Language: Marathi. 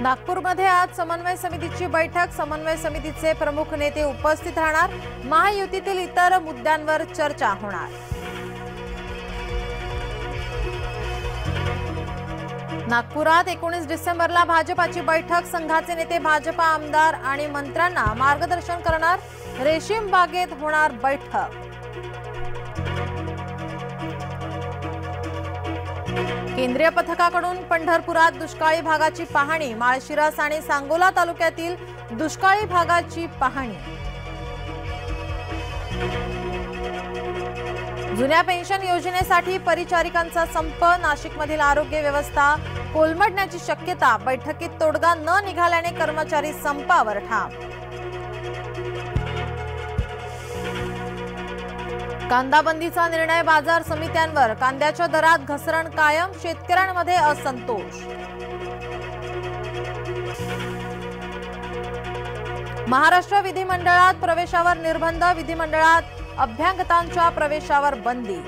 नागपूरमध्ये आज समन्वय समितीची बैठक। समन्वय समितीचे प्रमुख नेते उपस्थित राहणार। महायुतीतील इतर मुद्द्यांवर चर्चा होणार। नागपुरात 19 डिसेंबरला भाजपाची बैठक। संघाचे नेते भाजपा आमदार आणि मंत्र्यांना मार्गदर्शन करणार। रेशीम बागेत होणार बैठक। केंद्रीय पथकाकडून पंढरपुरात दुष्काळी भागाची पाहणी। माळशिरस आणि सांगोला तालुक्यातील दुष्काळी भागाची पाहणी। जुन्या पेन्शन योजनेसाठी परिचारिकांचा संप। नाशिकमधील आरोग्य व्यवस्था कोलमडण्याची शक्यता। बैठकीत तोडगा न निघाल्याने कर्मचारी संपावर ठाम। कांदा बंदीचा निर्णय बाजार समित्यांवर। कांद्याच्या दरात घसरण कायम। शेतकऱ्यांमध्ये असंतोष। महाराष्ट्र विधिमंडळात प्रवेशावर निर्बंध। विधिमंडळात अभ्यंगतांच्या प्रवेशावर बंदी।